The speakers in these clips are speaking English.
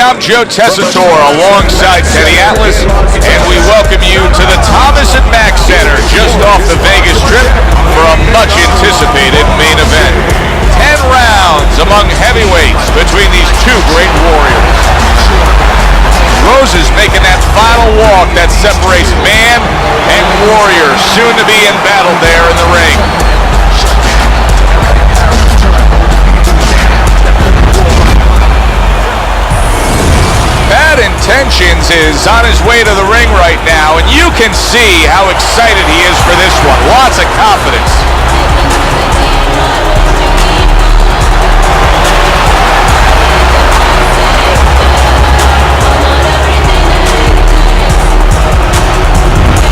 I'm Joe Tessitore alongside Teddy Atlas, and we welcome you to the Thomas & Mack Center just off the Vegas Strip for a much-anticipated main event. 10 rounds among heavyweights between these two great warriors. Rose is making that final walk that separates man and warrior, soon to be in battle there in the ring. Bad Intentions is on his way to the ring right now, and you can see how excited he is for this one. Lots of confidence.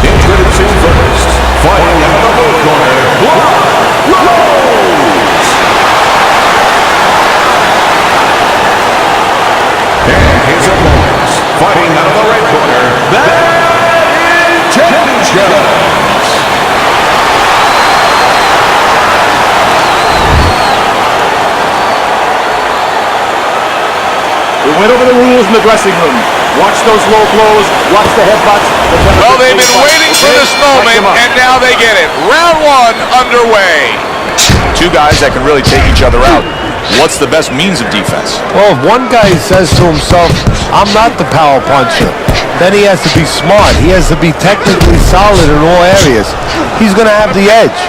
Introducing first, fighting out of the corner, Rose! And his opponents, fighting out of the right corner, Bad Intentions! We went over the rules in the dressing room. Watch those low blows, watch the headbutts. Well, they've been waiting for this moment, and now they get it. Round one underway. Two guys that can really take each other out. What's the best means of defense? Well, if one guy says to himself, I'm not the power puncher, then he has to be smart. He has to be technically solid in all areas. He's going to have the edge.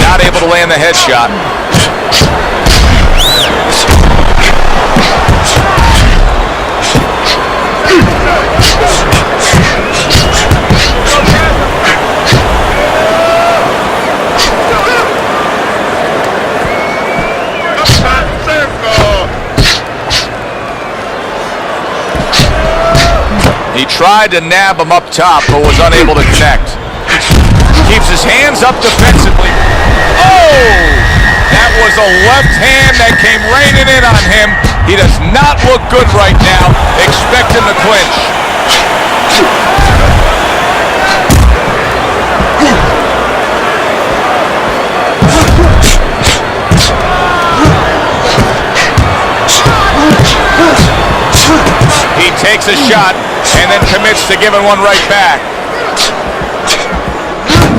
Not able to land the headshot. He tried to nab him up top, but was unable to connect. Keeps his hands up defensively. Oh! That was a left hand that came raining in on him. He does not look good right now. Expect him to clinch. He takes a shot and then commits to giving one right back.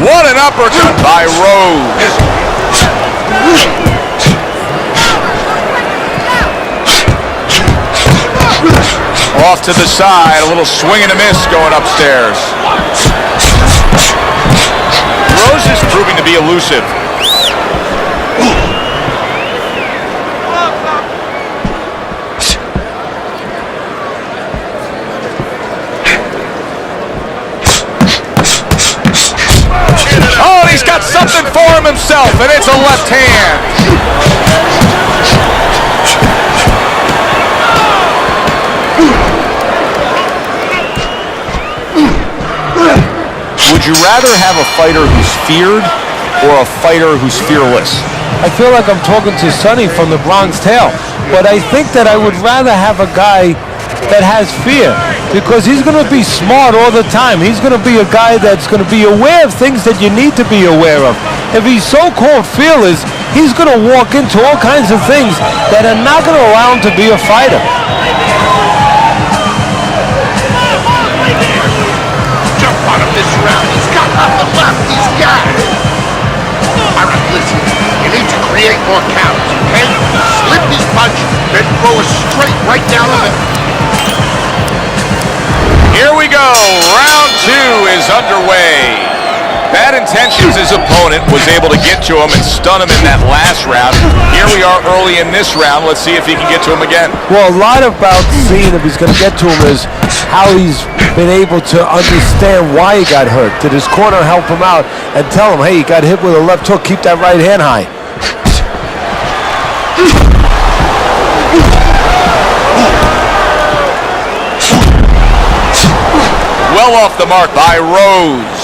What an uppercut by Rose. Off to the side, a little swing and a miss going upstairs. Rose is proving to be elusive. Oh, he's got something for him himself, and it's a left hand. Would you rather have a fighter who's feared or a fighter who's fearless? I feel like I'm talking to Sonny from the Bronx Tale, but I think that I would rather have a guy that has fear, because he's going to be smart all the time. He's going to be a guy that's going to be aware of things that you need to be aware of. If he's so-called fearless, he's going to walk into all kinds of things that are not going to allow him to be a fighter. Jump on him this round. He's got on the left. He's got it. All right, listen. You need to create more counters, okay? Slip his punch, then throw a straight right down the middle. Here we go. Round two is underway. Bad Intentions, his opponent, was able to get to him and stun him in that last round. Here we are early in this round. Let's see if he can get to him again. Well, a lot about seeing if he's going to get to him is how he's been able to understand why he got hurt. Did his corner help him out and tell him, hey, you got hit with a left hook, keep that right hand high. Well off the mark by Rose.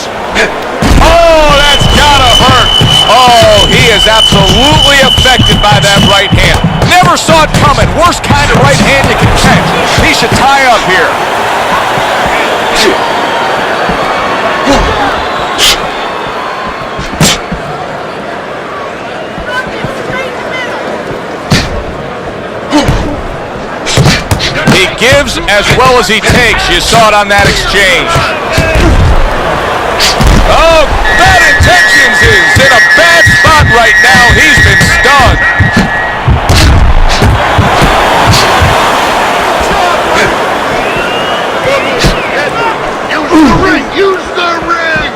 Oh, that's gotta hurt. Oh, he is absolutely affected by that right hand. Never saw it coming. Worst kind of right hand you can catch. He should tie up here. gives as well as he takes. You saw it on that exchange. Oh, Bad Intentions is in a bad spot right now. He's been stunned. Use the ring! Use the ring!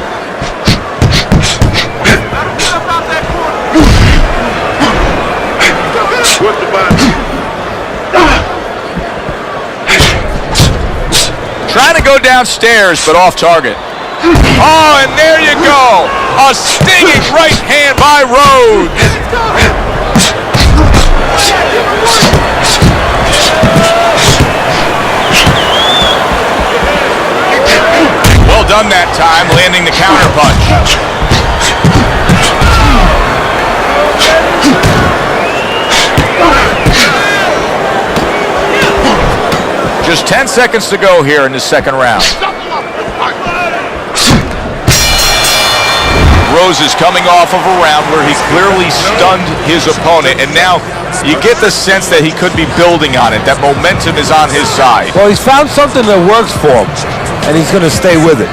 What the button? Trying to go downstairs, but off target. Oh, and there you go. A stinging right hand by Rhodes. Well done that time, landing the counter punch. Just 10 seconds to go here in the second round. Rose is coming off of a round where he clearly stunned his opponent, and now you get the sense that he could be building on it, that momentum is on his side. Well, he's found something that works for him, and he's going to stay with it.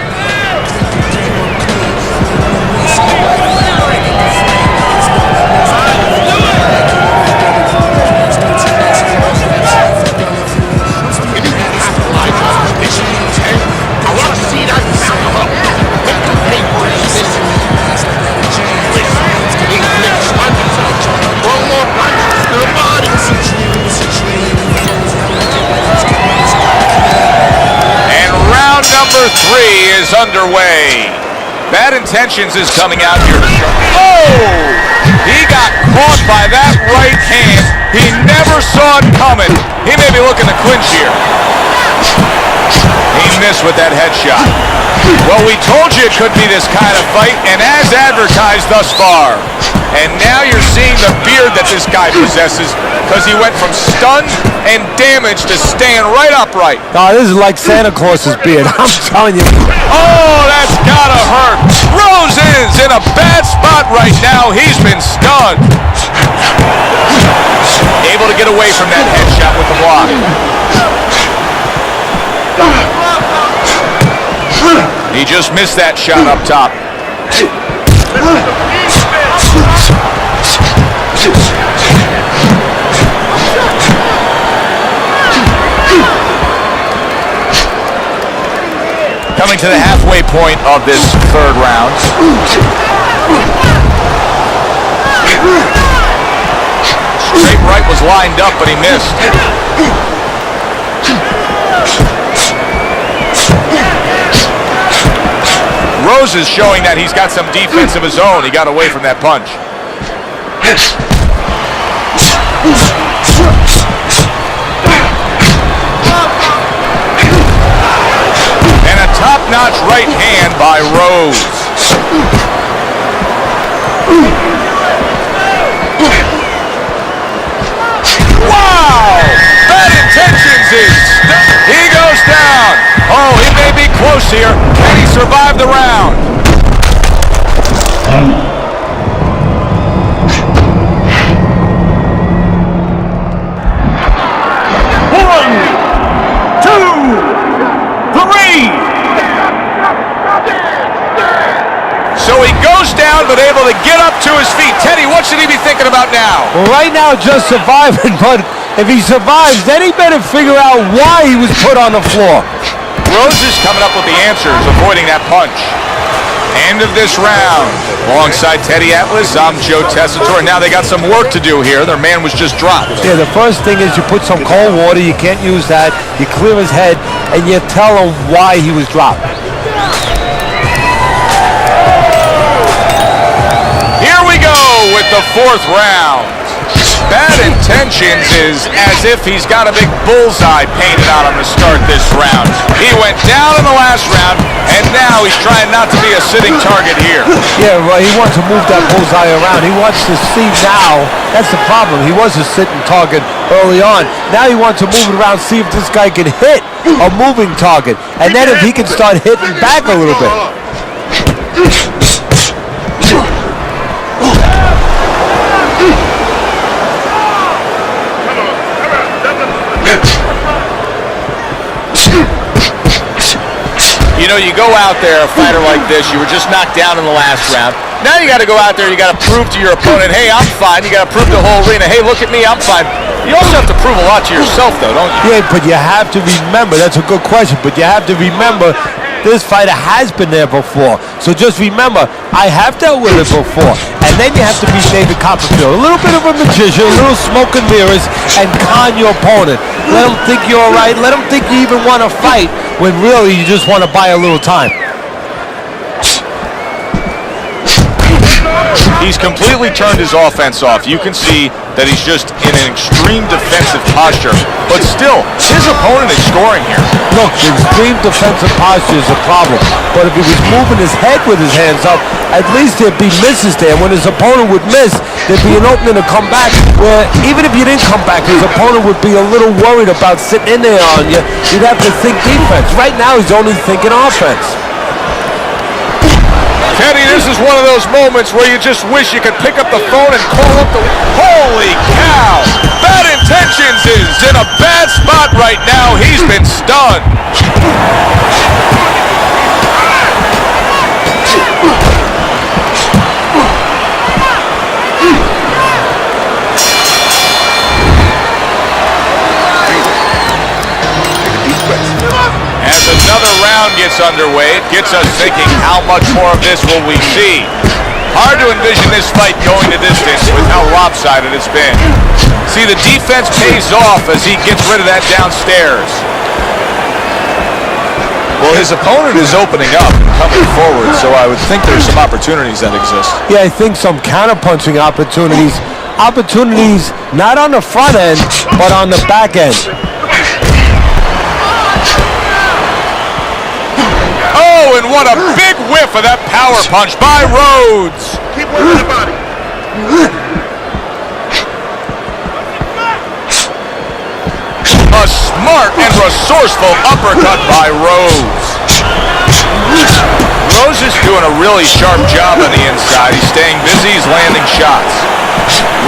Number 3 is underway. Bad Intentions is coming out here. Oh! He got caught by that right hand. He never saw it coming. He may be looking to clinch here. He missed with that headshot. Well, we told you it could be this kind of fight, and as advertised thus far. And now you're seeing the beard that this guy possesses, because he went from stunned and damaged to staying right upright. Oh, this is like Santa Claus's beard. I'm telling you. Oh, that's gotta hurt. Rose is in a bad spot right now. He's been stunned. Able to get away from that headshot with the block. He just missed that shot up top. Coming to the halfway point of this third round. Straight right was lined up, but he missed. Rose is showing that he's got some defense of his own. He got away from that punch. And a top-notch right hand by Rose. Wow! Bad Intentions is... He goes down. Oh, he may be close here. Can he survive the round? One, two, three. So he goes down, but able to get up to his feet. Teddy, what should he be thinking about now? Well, right now, just surviving, but if he survives, then he better figure out why he was put on the floor. Rose is coming up with the answers, avoiding that punch. End of this round. Alongside Teddy Atlas, I'm Joe Tessitore. Now they got some work to do here. Their man was just dropped. Yeah, the first thing is you put some cold water. You can't use that. You clear his head, and you tell him why he was dropped. Here we go with the fourth round. Bad Intentions is as if he's got a big bullseye painted on him to start this round. He went down in the last round, and now he's trying not to be a sitting target here. Yeah, well, he wants to move that bullseye around. He wants to see now. That's the problem. He was a sitting target early on. Now he wants to move it around, see if this guy can hit a moving target. And then if he can start hitting back a little bit. You know, you go out there, a fighter like this, you were just knocked down in the last round. Now you got to go out there, you got to prove to your opponent, hey, I'm fine. You got to prove to the whole arena, hey, look at me, I'm fine. You also have to prove a lot to yourself, though, don't you? Yeah, but you have to remember, that's a good question, but you have to remember this fighter has been there before. So just remember, I have dealt with it before. And then you have to be David Copperfield. A little bit of a magician, a little smoke and mirrors, and con your opponent. Let him think you're all right. Let him think you even want to fight when really you just want to buy a little time. He's completely turned his offense off. You can see that he's just in an extreme defensive posture. But still, his opponent is scoring here. Look, the extreme defensive posture is a problem. But if he was moving his head with his hands up, at least there'd be misses there. When his opponent would miss, there'd be an opening to come back where even if you didn't come back, his opponent would be a little worried about sitting in there on you. You'd have to think defense. Right now, he's only thinking offense. Teddy, this is one of those moments where you just wish you could pick up the phone and call up the... Holy cow! Bad Intentions is in a bad spot right now. He's been stunned. As another round gets underway, it gets us thinking, how much more of this will we see? Hard to envision this fight going to distance with how lopsided it's been. See, the defense pays off as he gets rid of that downstairs. Well, his opponent is opening up and coming forward, so I would think there's some opportunities that exist. Yeah, I think some counterpunching opportunities. Opportunities not on the front end, but on the back end. Oh, and what a big whiff of that power punch by Rhodes. Keep moving the body. A smart and resourceful uppercut by Rhodes. Rhodes is doing a really sharp job on the inside. He's staying busy, he's landing shots.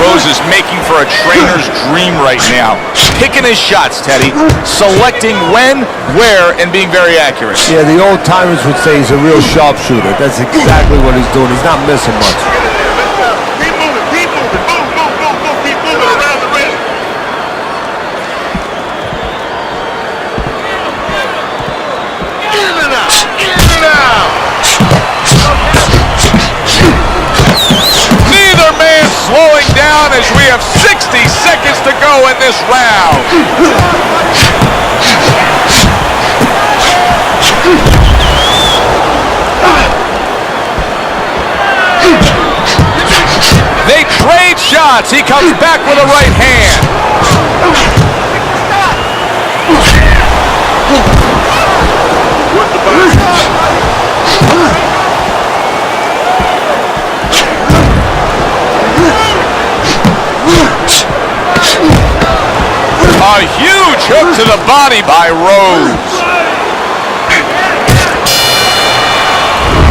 Rhodes is making for a trainer's dream right now. Picking his shots, Teddy. Selecting when, where, and being very accurate. Yeah, the old timers would say he's a real sharpshooter. That's exactly what he's doing. He's not missing much. Keep moving, keep moving. Move, move, move, move. Keep moving around the ring. In and out, in and out. Neither man slowing down as we have 60 seconds to go in this round. They trade shots. He comes back with a right hand. Work the body. A huge hook to the body by Rhodes.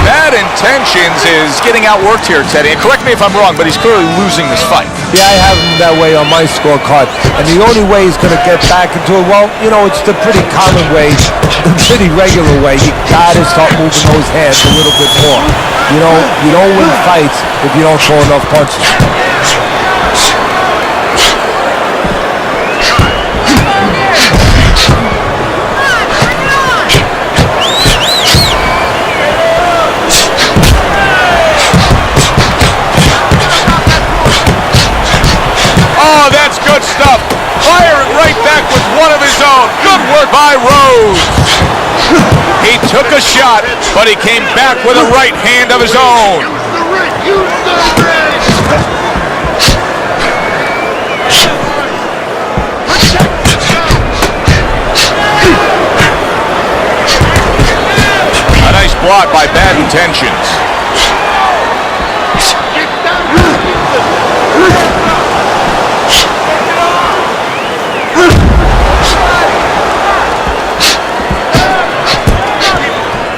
Bad Intentions is getting outworked here, Teddy. And correct me if I'm wrong, but he's clearly losing this fight. Yeah, I have him that way on my scorecard. And the only way he's going to get back into it, well, you know, it's the pretty common way, the pretty regular way. You got to start moving those hands a little bit more. You know, you don't win fights if you don't throw enough punches. Oh, that's good stuff. Firing right back with one of his own. Good work by Rhodes. He took a shot, but he came back with a right hand of his own. Use the ring, use the ring. Protect the shot. A nice block by Bad Intentions. Get down.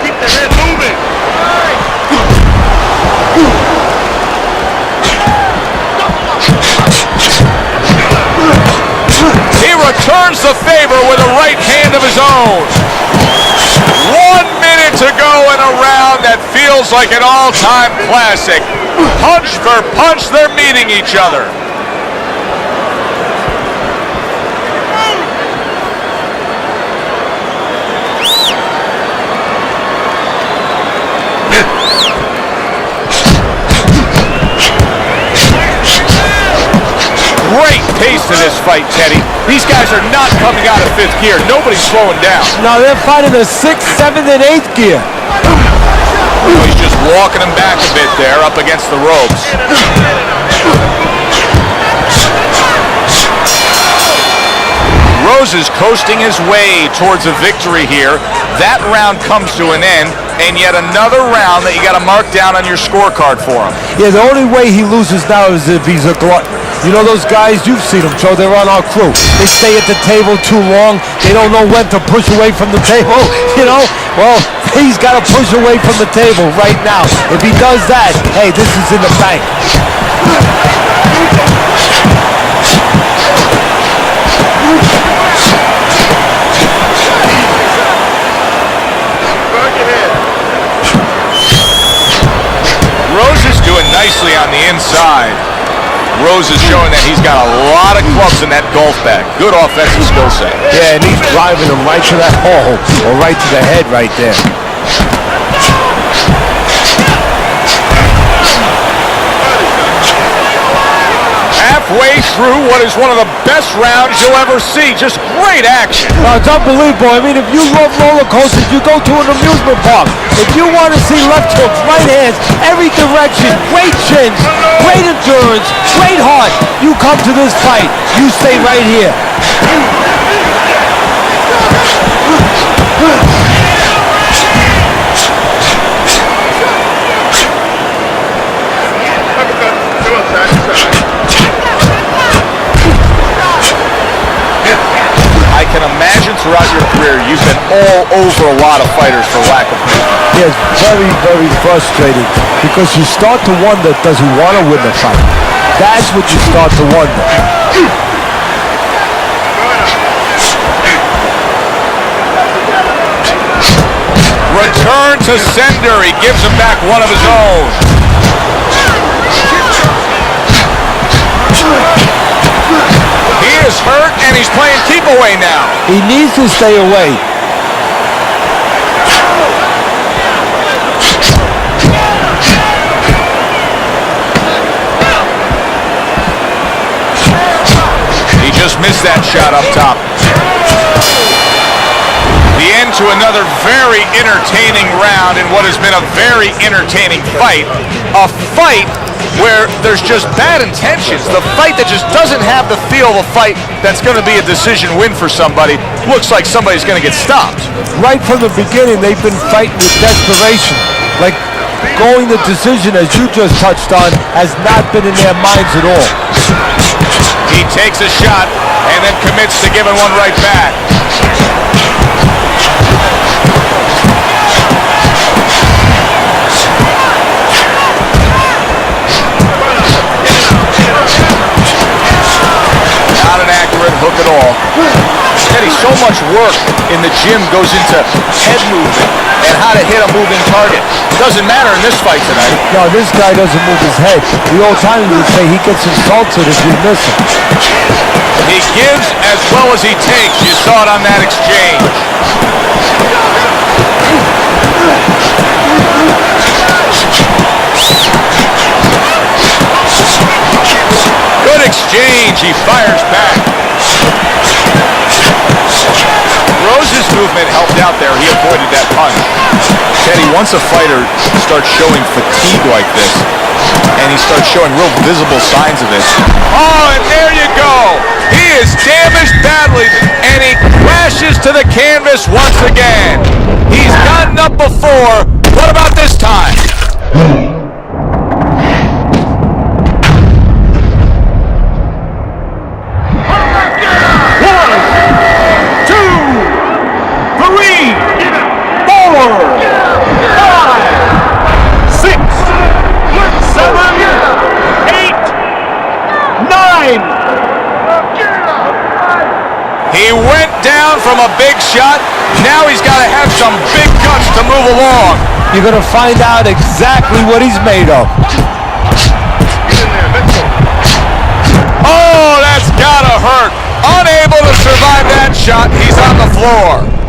Keep the head moving. He returns the favor with a right hand of his own. 1 minute minute to go in a round that feels like an all-time classic. Punch for punch, they're meeting each other. Great pace to this fight, Teddy. These guys are not coming out of fifth gear. Nobody's slowing down. No, they're fighting a 6th, 7th, and 8th gear. He's just walking him back a bit there up against the ropes. Rose is coasting his way towards a victory here. That round comes to an end, and yet another round that you got to mark down on your scorecard for him. Yeah, the only way he loses now is if he's a glutton. You know those guys, you've seen them, Joe, they're on our crew. They stay at the table too long. They don't know when to push away from the table, you know? Well, he's got to push away from the table right now. If he does that, hey, this is in the bank. Rose is doing nicely on the inside. Rose is showing that he's got a lot of clubs in that golf bag. Good offensive skill set. Yeah, and he's driving him right to that hole, or right to the head right there. Halfway through what is one of the best rounds you'll ever see. Just great action. Oh, it's unbelievable. I mean, if you love roller coasters, you go to an amusement park. If you want to see left hooks, right hands, every direction, great chins, great endurance, great heart, you come to this fight. You stay right here. I can imagine throughout your career you've been all over a lot of fighters for lack of movement. Yes, very, very frustrating because you start to wonder, does he want to win the fight? That's what you start to wonder. Return to sender. He gives him back one of his own. He is hurt and he's playing keep away now. He needs to stay away. He just missed that shot up top. The end to another very entertaining round in what has been a very entertaining fight. A fight where there's just bad intentions. The fight that just doesn't have the feel of a fight that's going to be a decision win for somebody. Looks like somebody's going to get stopped. Right from the beginning, they've been fighting with desperation. Like going the decision, as you just touched on, has not been in their minds at all. He takes a shot and then commits to giving one right back. Not an accurate hook at all. Teddy, so much work in the gym goes into head movement and how to hit a moving target. Doesn't matter in this fight tonight. No, this guy doesn't move his head. The old timers would say he gets insulted if you miss him. He gives as well as he takes. You saw it on that exchange. Good exchange. He fires back. Rose's movement helped out there. He avoided that punch. Teddy, once a fighter starts showing fatigue like this, and he starts showing real visible signs of it. Oh, and there you go. He is damaged badly, and he crashes to the canvas once again. He's gotten up before. What about this time? He went down from a big shot, Now he's got to have some big guts to move along. You're going to find out exactly what he's made of. Oh, that's got to hurt. Unable to survive that shot. He's on the floor.